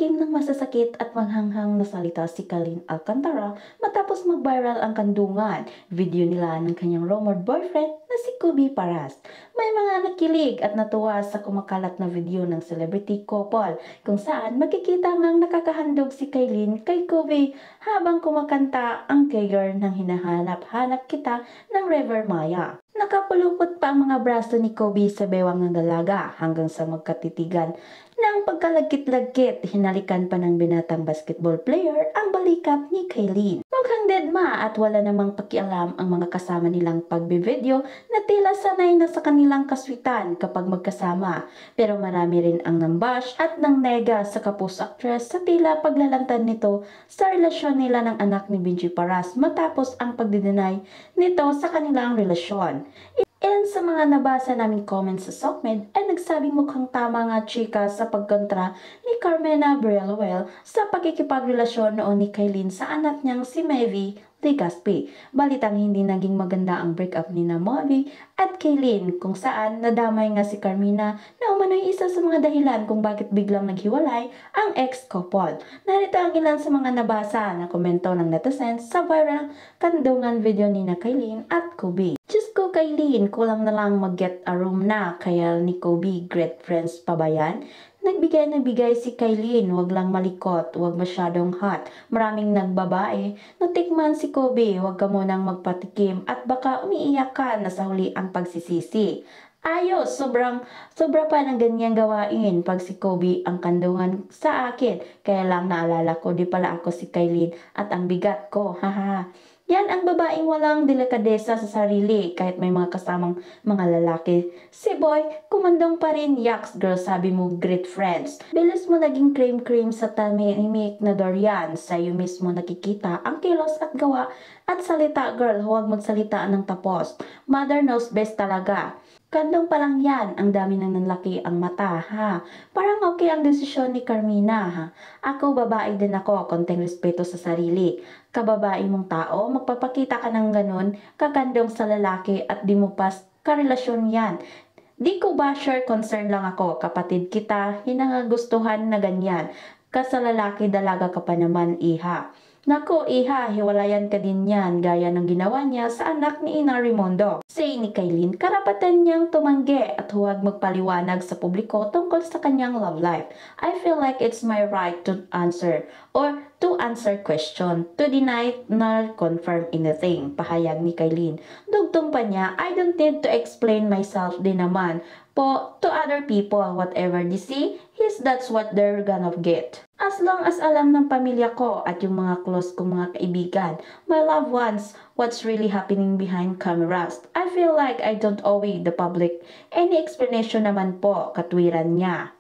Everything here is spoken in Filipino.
Nakatikim ng masasakit at manghanghang na salita si Kalin Alcantara matapos mag-viral ang kandungan video nila ng kanyang rumored boyfriend na si Kubi Paras. May mga nakilig at natuwa sa kumakalat na video ng celebrity couple kung saan makikita ngang nakakahandog si Kailin kay Kubi habang kumakanta ang Kager ng hinahanap-hanap kita ng River Maya. Nakapulupot pa ang mga braso ni Kobe sa bewang ng dalaga hanggang sa magkatitigan. Nang pagkalagkit-lagkit, hinalikan pa ng binatang basketball player ang balikat ni Kailin. Mukhang deadma at wala namang pakialam ang mga kasama nilang pagbivideo na tila sanay na sa kanilang kaswitan kapag magkasama. Pero marami rin ang nambash at nang nega sa kapus actress sa tila paglalantad nito sa relasyon nila ng anak ni Benji Paras matapos ang pagdideny nito sa kanilang relasyon. Ilan sa mga nabasa naming comments sa SOCMED ay nagsabing mukhang tama nga chika sa pagkontra ni Carmena Brielwell sa pakikipagrelasyon noon ni Kailin sa anak niyang si Mavi Legaspi. Balitang hindi naging maganda ang breakup ni na Mavi at Kailin kung saan nadamay nga si Carmena na umano'y isa sa mga dahilan kung bakit biglang naghiwalay ang ex-couple. Narito ang ilan sa mga nabasa na komento ng netizens sa viral kandungan video ni na Kailin at Kubi. Diyos ko Kailin, kulang na lang mag-get a room na kaya ni Kubi great friends pa ba yan? Nagbigay si Kailin, wag lang malikot, wag masyadong hot, maraming nagbabae. Natikman si Kobe, wag ka munang magpatikim at baka umiiyak ka na sa huli ang pagsisisi. Ayos, sobra pa ng ganyang gawain pag si Kobe ang kandungan sa akin. Kaya lang naalala ko, di pala ako si Kailin at ang bigat ko, haha. Yan ang babaeng walang delikadesa sa sarili kahit may mga kasamang mga lalaki. Si Boy, kumandong pa rin, yaks girl, sabi mo great friends. Bilis mo naging cream sa tahimik na Dorian. Sa'yo mismo nakikita ang kilos at gawa at salita girl, huwag magsalita ng tapos. Mother knows best talaga. Kandong pa lang yan, ang dami nang nanlaki ang mata, ha? Parang okay ang desisyon ni Carmina, ha? Ako, babae din ako, konting respeto sa sarili. Kababae mong tao, magpapakita ka ng ganun, kakandong sa lalaki at di mo pas karelasyon yan. Di ko ba sure concern lang ako, kapatid kita, hinangagustuhan na ganyan. Ka sa lalaki, dalaga ka pa naman, iha. Nako, iha, hiwalayan ka din yan gaya ng ginawa niya sa anak ni Ina Raimundo. Say ni Kailin, karapatan niyang tumanggi at huwag magpaliwanag sa publiko tungkol sa kanyang love life. I feel like it's my right to answer or to answer question, to deny nor confirm anything, pahayag ni Kailin. Dugtong pa niya, I don't need to explain myself din naman po to other people, whatever they see, that's what they're gonna get. As long as alam ng pamilya ko at yung mga close kong mga kaibigan, my loved ones, what's really happening behind cameras. I feel like I don't owe the public any explanation naman po, katwiran niya.